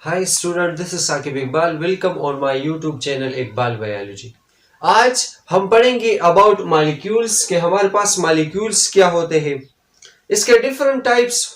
Hi student, this is Saqib Iqbal. Welcome on my YouTube channel Iqbal biology. आज हम पढ़ेंगे about molecules के हमारे पास मॉलिक्यूल्स क्या होते हैं, इसके डिफरेंट टाइप्स,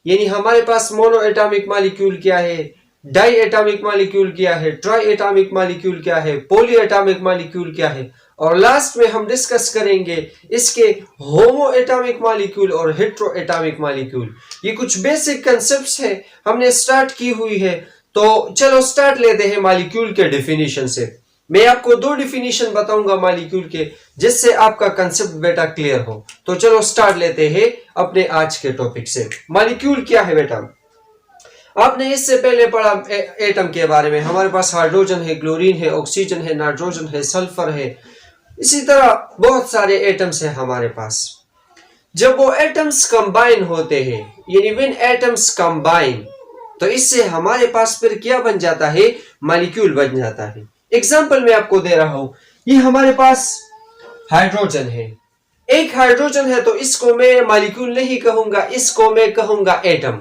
यानी हमारे पास मोनो एटॉमिक मॉलिक्यूल क्या है, डाई एटॉमिक मॉलिक्यूल क्या है, ट्राई एटॉमिक मॉलिक्यूल क्या है, पॉली एटॉमिक मॉलिक्यूल क्या है, और लास्ट में हम डिस्कस करेंगे इसके होमो एटॉमिक मॉलिक्यूल और हेट्रो एटॉमिक मॉलिक्यूल। ये कुछ बेसिक कंसेप्ट्स हैं, हमने स्टार्ट की हुई है। तो चलो स्टार्ट लेते हैं मॉलिक्यूल के डेफिनेशन से। मैं आपको दो डेफिनेशन बताऊंगा मॉलिक्यूल के, जिससे आपका कंसेप्ट बेटा क्लियर हो। तो चलो स्टार्ट लेते हैं अपने आज के टॉपिक से। मॉलिक्यूल क्या है बेटा? आपने इससे पहले पढ़ा एटम के बारे में। हमारे पास हाइड्रोजन है, क्लोरीन है, ऑक्सीजन है, नाइट्रोजन है, सल्फर है, इसी तरह बहुत सारे एटम्स हैं हमारे पास। जब वो एटम्स कंबाइन होते हैं, यानी व्हेन एटम्स कंबाइन, तो इससे हमारे पास फिर क्या बन जाता है? मॉलिक्यूल बन जाता है। एग्जांपल मैं आपको दे रहा हूं, ये हमारे पास हाइड्रोजन है, एक हाइड्रोजन है, तो इसको मैं मॉलिक्यूल नहीं कहूंगा, इसको मैं कहूंगा एटम।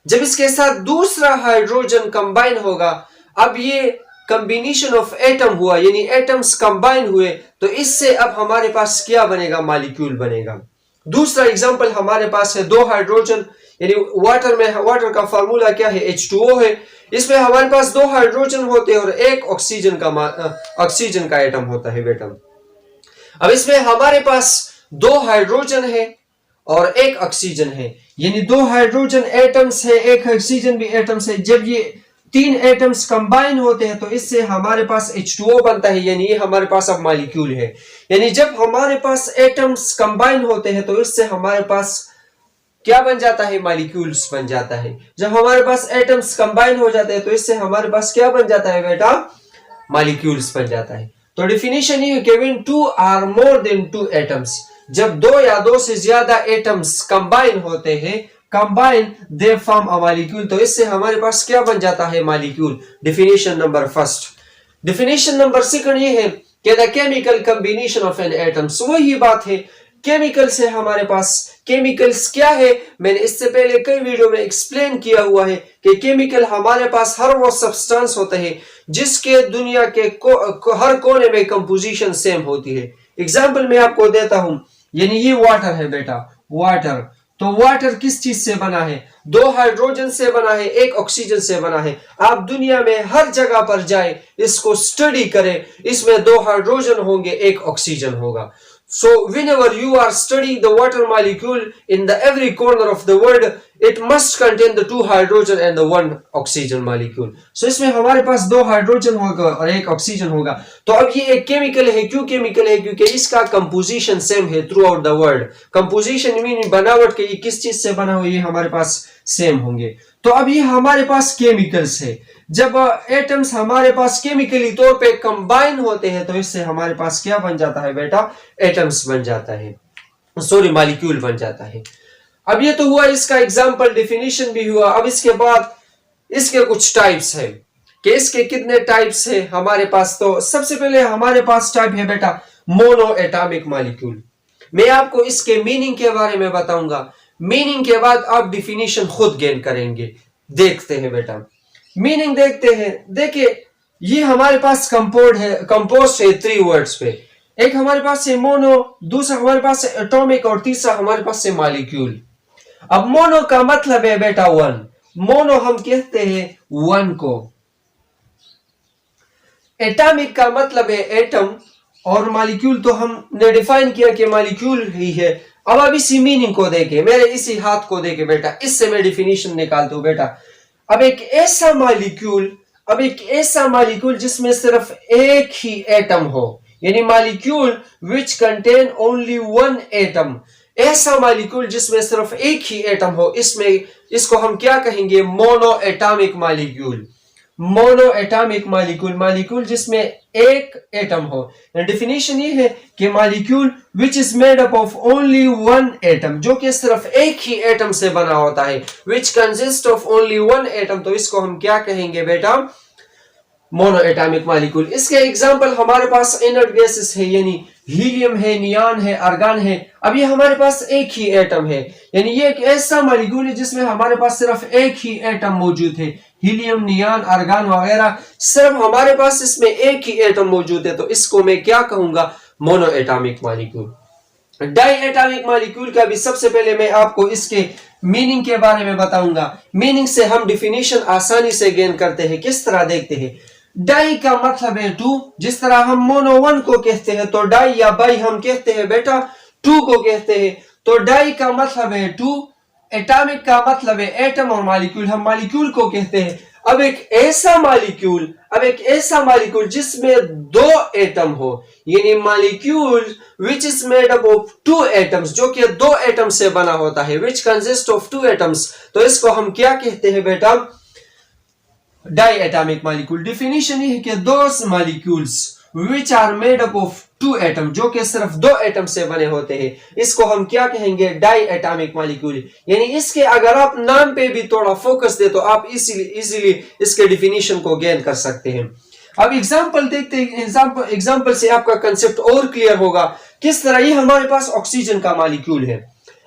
जब इसके साथ दूसरा हाइड्रोजन कंबाइन होगा, अब ये कॉम्बिनेशन ऑफ एटम हुआ, यानी एटम्स कंबाइन हुए, तो इससे अब हमारे पास क्या बनेगा? मॉलिक्यूल बनेगा। दूसरा एग्जांपल हमारे पास है दो हाइड्रोजन, यानी वाटर में, वाटर का फार्मूला क्या है? H2O है। इसमें हमारे पास दो हाइड्रोजन होते हैं और एक ऑक्सीजन का एटम होता है बेटा। अब इसमें हमारे पास दो हाइड्रोजन है और एक ऑक्सीजन है, यानी दो हाइड्रोजन एटम्स है, एक ऑक्सीजन भी एटम्स है। जब ये तीन एटम्स कंबाइन होते हैं, तो इससे हमारे पास H2O बनता है, यानी ये हमारे पास अब मॉलिक्यूल है। यानी जब हमारे पास एटम्स कंबाइन होते हैं, तो इससे हमारे पास क्या बन जाता है? मॉलिक्यूल्स बन जाता है। जब हमारे पास एटम्स कंबाइन हो जाते हैं, तो इससे हमारे पास क्या बन जाता है बेटा? मॉलिक्यूल्स बन जाता है। तो डेफिनेशन ये है कि when two are more than two atoms, जब दो या दो से ज्यादा एटम्स कंबाइन होते हैं, combine they form a molecule, तो इससे हमारे पास क्या बन जाता है? Molecule. Definition number first. Definition number second ये है कि the chemical combination of an atoms, वही बात है केमिकल से हमारे पास। केमिकल्स क्या है? मैंने इससे पहले कई वीडियो में एक्सप्लेन किया हुआ है कि केमिकल हमारे पास हर वो सब्सटेंस होते हैं जिसके दुनिया के हर कोने में कंपोजिशन सेम होती है। एग्जांपल मैं आपको देता हूं, यानी ये वाटर है बेटा, वाटर। तो वाटर किस चीज से बना है? दो हाइड्रोजन से बना है, एक ऑक्सीजन से बना है। आप दुनिया में हर जगह पर जाए, इसको स्टडी करें, इसमें दो हाइड्रोजन होंगे, एक ऑक्सीजन होगा। So whenever you are studying the water molecule in the every corner of the world, it must contain the two hydrogen and the one oxygen molecule. So इसमें हमारे पास दो हाइड्रोजन होगा और एक ऑक्सीजन होगा। तो अब ये एक केमिकल है। क्यों केमिकल है? क्योंकि इसका कंपोजिशन सेम है through out the world. Composition mean बनावट के, ये किस चीज से बना हो, ये हमारे पास सेम होंगे। तो अब ये हमारे पास केमिकल्स है। जब एटम्स हमारे पास केमिकली तौर पे कंबाइन होते हैं, तो इससे हमारे पास क्या बन जाता है बेटा? एटम्स बन जाता है, सॉरी मॉलिक्यूल बन जाता है। अब ये तो हुआ इसका एग्जांपल, डेफिनेशन भी हुआ। अब इसके बाद इसके कुछ टाइप्स है कि इसके कितने टाइप्स है हमारे पास। तो सबसे पहले हमारे पास टाइप है बेटा मोनो एटॉमिक मॉलिक्यूल। मैं आपको इसके मीनिंग के बारे में बताऊंगा, मीनिंग के बाद आप डिफिनीशन खुद गेन करेंगे। देखते हैं बेटा, मीनिंग देखते हैं। देखिए, ये हमारे पास कंपोस्ट है थ्री वर्ड्स पे। एक हमारे पास है मोनो, दूसरा हमारे पास है एटॉमिक, और तीसरा हमारे पास है मॉलिक्यूल। अब मोनो का मतलब है बेटा वन। मोनो हम कहते हैं वन को। एटॉमिक का मतलब है एटम, और मॉलिक्यूल तो हमने डिफाइन किया कि मॉलिक्यूल ही है। अब इसी मीनिंग को देखे, मेरे इसी हाथ को देखे बेटा, इससे मैं डिफिनीशन निकालता हूं बेटा। अब एक ऐसा मॉलिक्यूल जिसमें सिर्फ एक ही एटम हो, यानी molecule which contain only one atom. ऐसा मॉलिक्यूल जिसमें सिर्फ एक ही एटम हो, इसको हम क्या कहेंगे? Mono atomic molecule. Mono atomic molecule जिसमें एक एटम हो। डेफिनेशन ये है कि molecule which is made up of only one atom, जो कि सिर्फ एक ही एटम से बना होता है, which consist of only one atom, तो इसको हम क्या कहेंगे बेटा? Mono atomic molecule. इसके एग्जांपल हमारे पास इनर्ट गैसेस है, यानी हीलियम है, नियॉन है, आर्गन है। अब ये हमारे पास एक ही एटम है, यानी ये एक ऐसा मॉलिक्यूल है जिसमें हमारे पास सिर्फ एक ही एटम मौजूद है। हीलियम, नियॉन, आर्गन वगैरह, सिर्फ हमारे पास इसमें एक ही एटम मौजूद है, तो इसको मैं क्या कहूंगा? Monoatomic molecule. Diatomic molecule का भी सबसे पहले मैं आपको इसके मीनिंग के बारे में बताऊंगा। मीनिंग से हम डिफिनीशन आसानी से गेन करते हैं। किस तरह देखते हैं? डाई का मतलब है टू, जिस तरह हम मोनो वन को कहते हैं तो डाई या बाई हम कहते हैं बेटा टू को कहते हैं। तो डाई का मतलब है टू, एटॉमिक का मतलब है एटम, और मॉलिक्यूल हम मॉलिक्यूल को कहते हैं। अब एक ऐसा मॉलिक्यूल जिसमें दो एटम हो, यानी molecule which is made up of two atoms, जो कि दो एटम से बना होता है, which consist of two atoms, तो इसको हम क्या कहते हैं बेटा? Die atomic molecule. डिफिनीशन ये है कि those molecules which are made up of two atom, जो कि सिर्फ दो एटम से बने होते हैं, इसको हम क्या कहेंगे? Diatomic molecule. यानी इसके अगर आप नाम पे भी थोड़ा फोकस दे तो आप इजीली इसके डिफिनीशन को गेन कर सकते हैं। अब एग्जांपल देखते हैं। एग्जांपल से आपका कंसेप्ट और क्लियर होगा। किस तरह? ये हमारे पास ऑक्सीजन का मॉलिक्यूल है।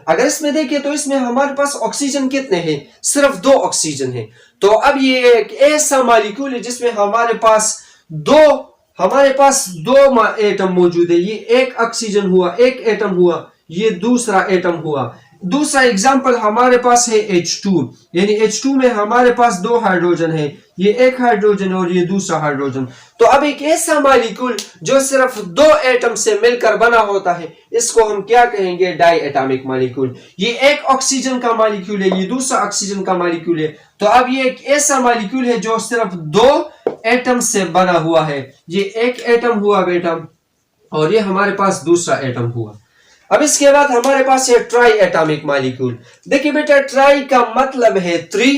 अगर इसमें देखिए तो इसमें हमारे पास ऑक्सीजन कितने हैं? सिर्फ दो ऑक्सीजन है। तो अब ये एक ऐसा मॉलिक्यूल है जिसमें हमारे पास दो एटम मौजूद है। ये एक ऑक्सीजन हुआ, एक एटम हुआ, ये दूसरा एटम हुआ। दूसरा एग्जांपल हमारे पास है H2, यानी H2 में हमारे पास दो हाइड्रोजन है, ये एक हाइड्रोजन और ये दूसरा हाइड्रोजन। तो अब एक ऐसा मॉलिक्यूल जो सिर्फ दो एटम से मिलकर बना होता है, इसको हम क्या कहेंगे? Diatomic molecule. ये एक ऑक्सीजन का मॉलिक्यूल है, ये दूसरा ऑक्सीजन का मॉलिक्यूल है। तो अब ये एक ऐसा मॉलिक्यूल है जो सिर्फ दो एटम से बना हुआ है। ये एक एटम हुआ बेटा, और ये हमारे पास दूसरा एटम हुआ। अब इसके बाद हमारे पास है ट्राई एटॉमिक मॉलिक्यूल। देखिए बेटा, ट्राई का मतलब है थ्री,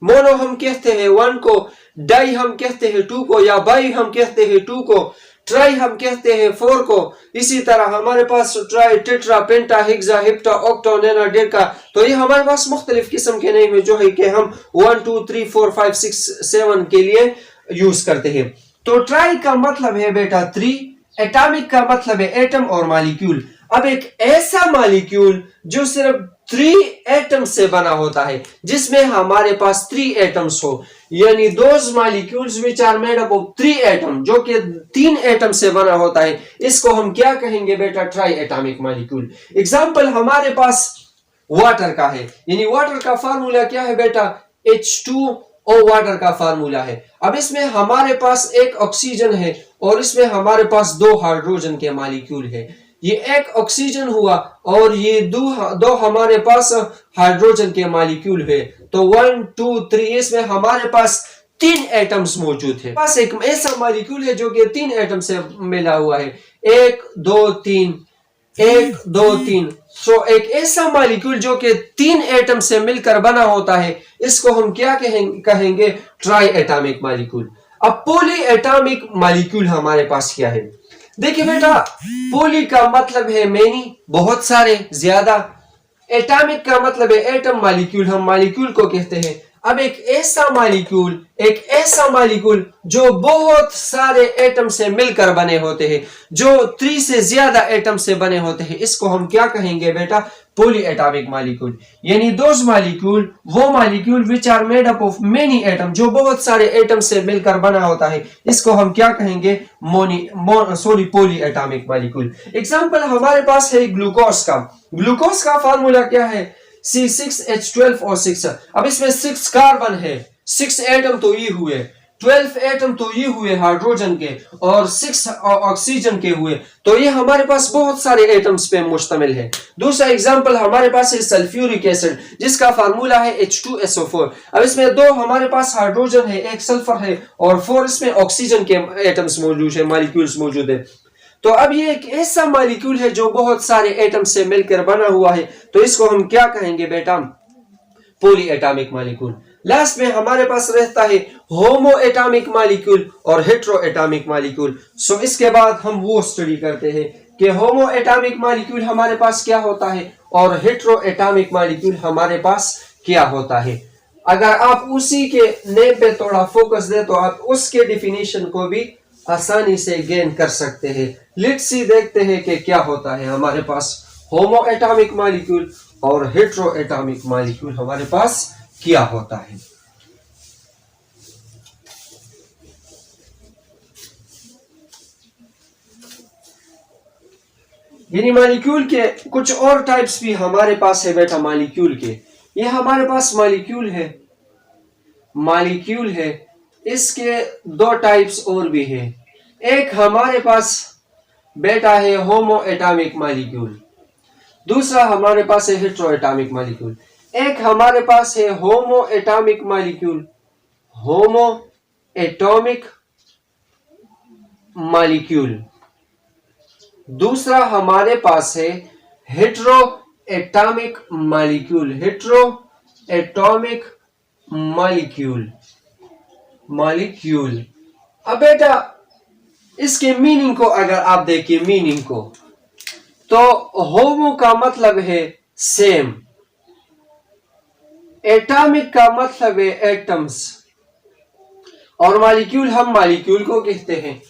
मोनो हम कहते हैं वन को, डाई हम कहते हैं टू को, या बाई हम कहते हैं टू को, ट्राई हम कहते हैं फोर को। इसी तरह हमारे पास ट्राई, टेट्रा, पेंटा, हेक्सा, हेप्टा, ऑक्टा, नोना, डेका। तो ये हमारे पास मुख्तलिफ किस्म के नेम है जो है कि हम 1 2 3 4 5 6 7 के लिए यूज करते हैं। तो ट्राई का मतलब है बेटा थ्री, एटॉमिक का मतलब है एटम और मॉलिक्यूल। अब एक ऐसा मॉलिक्यूल जो सिर्फ थ्री एटम से बना होता है, जिसमें हमारे पास थ्री एटम्स हो, यानी those molecules which are made up of three atom, जो कि तीन एटम से बना होता है, इसको हम क्या कहेंगे बेटा? Try atomic molecule. एग्जांपल हमारे पास वाटर का है, यानी वाटर का फार्मूला क्या है बेटा? H2O वाटर का फार्मूला है। अब इसमें हमारे पास एक ऑक्सीजन है और इसमें हमारे पास दो हाइड्रोजन के मॉलिक्यूल है। ये एक ऑक्सीजन हुआ और ये दो हमारे पास हाइड्रोजन के मॉलिक्यूल है। तो 1 2 3 इसमें हमारे पास तीन एटम्स मौजूद है। पास एक ऐसा मॉलिक्यूल है जो कि तीन एटम से मिला हुआ है, 1 2 3 1 2 3। सो एक ऐसा मॉलिक्यूल जो कि तीन एटम से मिलकर बना होता है, इसको हम क्या कहेंगे? Try atomic molecule. अब पॉली एटॉमिक मॉलिक्यूल हमारे पास क्या है? देखिए बेटा, पॉली का मतलब है मेनी, बहुत सारे, ज्यादा। एटॉमिक का मतलब है एटम, मॉलिक्यूल हम मॉलिक्यूल को कहते हैं। अब एक ऐसा मॉलिक्यूल जो बहुत सारे एटम से मिलकर बने होते हैं, जो 3 से ज्यादा एटम से बने होते हैं, इसको हम क्या कहेंगे बेटा? Polyatomic molecule. यानी दोज मॉलिक्यूल, वो molecule which are made up of many atom, जो बहुत सारे एटम से मिलकर बना होता है, इसको हम क्या कहेंगे? Poly atomic molecule. एग्जांपल हमारे पास है ग्लूकोज का। ग्लूकोज का फार्मूला क्या है? C6H12 और 6। अब इसमें 6 कार्बन है, 6 एटम तो ये हुए, 12 एटम तो ये हुए हाइड्रोजन के, और 6 ऑक्सीजन के हुए। तो ये हमारे पास बहुत सारे एटम्स पे मुश्तमिल है। दूसरा एग्जांपल हमारे पास है सल्फ्यूरिक एसिड, जिसका फार्मूला है H2SO4। अब इसमें दो हमारे पास हाइड्रोजन है, एक सल्फर है, और 4 इसमें ऑक्सीजन के एटम्स मौजूद है, मॉलिक्यूल्स मौजूद है। तो अब ये एक ऐसा मॉलिक्यूल है जो बहुत सारे एटम से मिलकर बना हुआ है, तो इसको हम क्या कहेंगे बेटा? Polyatomic molecule. लास्ट में हमारे पास रहता है होमो एटॉमिक मॉलिक्यूल और हेट्रो एटॉमिक मॉलिक्यूल। सो इसके बाद हम वो स्टडी करते हैं कि होमो एटॉमिक मॉलिक्यूल हमारे पास क्या होता है और हेट्रो एटॉमिक मॉलिक्यूल हमारे पास क्या होता है। अगर आप उसी के नेम पे थोड़ा फोकस दे तो आप उसके डिफिनीशन को भी आसानी से गेन कर सकते हैं। लेट्स सी, देखते हैं कि क्या होता है हमारे पास होमो एटॉमिक मॉलिक्यूल और हेट्रो एटॉमिक मॉलिक्यूल हमारे पास क्या होता है। यानी मॉलिक्यूल के कुछ और टाइप्स भी हमारे पास है बेटा मॉलिक्यूल के। ये हमारे पास मॉलिक्यूल है, इसके दो टाइप्स और भी हैं। एक हमारे पास बेटा है होमो एटॉमिक मॉलिक्यूल, दूसरा हमारे पास है हेटेरो एटॉमिक मॉलिक्यूल। एक हमारे पास है होमो एटॉमिक मॉलिक्यूल, दूसरा हमारे पास है हेटेरो एटॉमिक मॉलिक्यूल। अब बेटा इसके मीनिंग को अगर आप देखिए मीनिंग को, तो होमो का मतलब है सेम, एटॉमिक का मतलब है एटम्स, और मॉलिक्यूल हम मॉलिक्यूल को कहते हैं।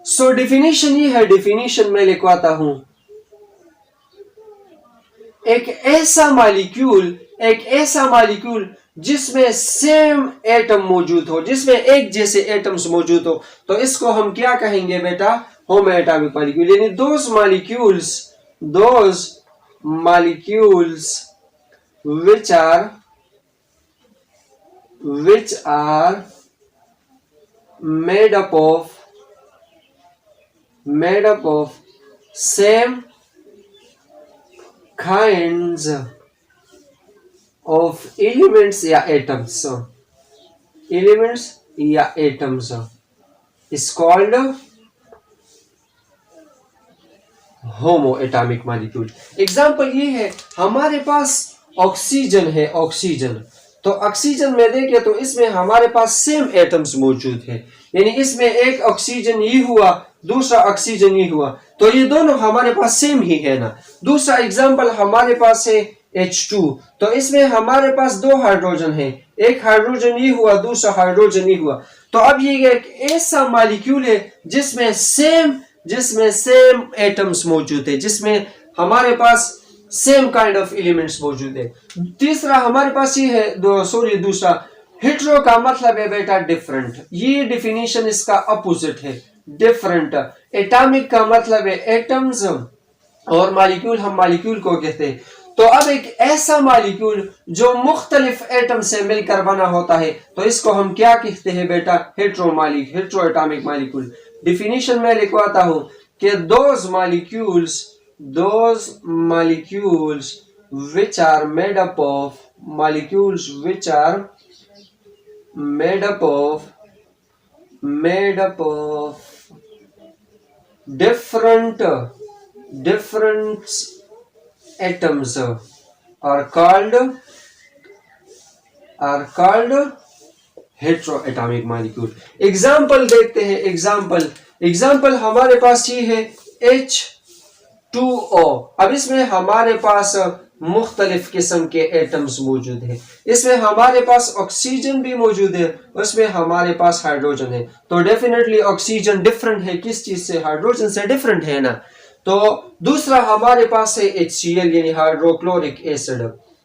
सो डेफिनेशन ये है, डेफिनेशन मैं लिखवाता हूं, एक ऐसा मॉलिक्यूल जिसमें सेम एटम मौजूद हो, जिसमें एक जैसे एटम्स मौजूद हो, तो इसको हम क्या कहेंगे बेटा, होमो एटॉमिक मॉलिक्यूल। यानी those molecules which are made up of same kinds of elements या atoms is called homo atomic molecule. Example ये है, हमारे पास ऑक्सीजन है, तो ऑक्सीजन में देखें तो इसमें हमारे पास सेम एटम्स मौजूद है, यानी इसमें एक ऑक्सीजन ये हुआ, दूसरा ऑक्सीजन ये हुआ, तो ये दोनों हमारे पास सेम ही है ना। दूसरा एग्जाम्पल हमारे पास है H2, तो इसमें हमारे पास दो हाइड्रोजन है, एक हाइड्रोजन ये हुआ, दूसरा हाइड्रोजन ये हुआ। तो अब ये एक ऐसा मॉलिक्यूल है जिसमें सेम एटम्स मौजूद है, जिसमें हमारे पास सेम काइंड ऑफ एलिमेंट्स मौजूद है। तीसरा हमारे पास ये है, दूसरा हेटेरो का मतलब है बेटा डिफरेंट, ये डेफिनेशन इसका अपोजिट है, डिफरेंट। एटॉमिक का मतलब है एटम्स, और मॉलिक्यूल हम मॉलिक्यूल को कहते हैं। तो अब एक ऐसा मॉलिक्यूल जो मुख्तलिफ एटम से मिलकर बना होता है, तो इसको हम क्या कहते हैं बेटा, हेटेरो एटॉमिक मॉलिक्यूल। डिफिनीशन में लिखवाता हूं कि those molecules which are made up of different atoms are called heteroatomic molecule. Example देखते हैं, एग्जाम्पल हमारे पास ये है H2O। अब इसमें हमारे पास मुख्तलिफ किस्म के एटम्स मौजूद हैं, इसमें हमारे पास ऑक्सीजन भी मौजूद है, उसमें हमारे पास हाइड्रोजन है। तो डेफिनेटली ऑक्सीजन डिफरेंट है किस चीज से, हाइड्रोजन से डिफरेंट है ना। तो दूसरा हमारे पास है HCl यानी हाइड्रोक्लोरिक एसिड।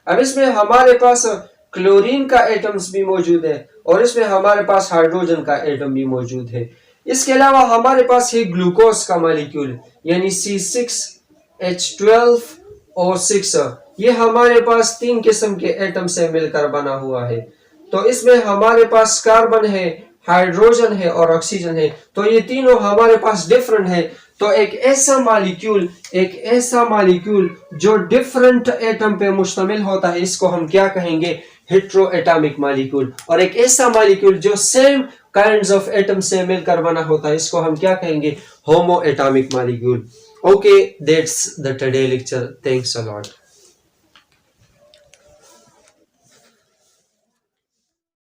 अब इसमें हमारे पास क्लोरीन का एटम्स भी मौजूद है, और इसमें हमारे पास हाइड्रोजन का एटम भी मौजूद है। इसके अलावा हमारे पास है ग्लूकोज का मॉलिक्यूल यानी C6H12O6। ये हमारे पास 3 किस्म के एटम से मिलकर बना हुआ है। तो इसमें हमारे पास कार्बन है, हाइड्रोजन है और ऑक्सीजन है, तो ये तीनों हमारे पास डिफरेंट है। तो एक ऐसा मॉलिक्यूल जो डिफरेंट एटम पे मुश्तमिल होता है, इसको हम क्या कहेंगे, हेटेरोएटॉमिक मॉलिक्यूल। और एक ऐसा मॉलिक्यूल जो सेम काइंड्स ऑफ एटम से मिलकर बना होता है, इसको हम क्या कहेंगे, होमो atomic molecule. Okay, that's the today lecture. Thanks a lot.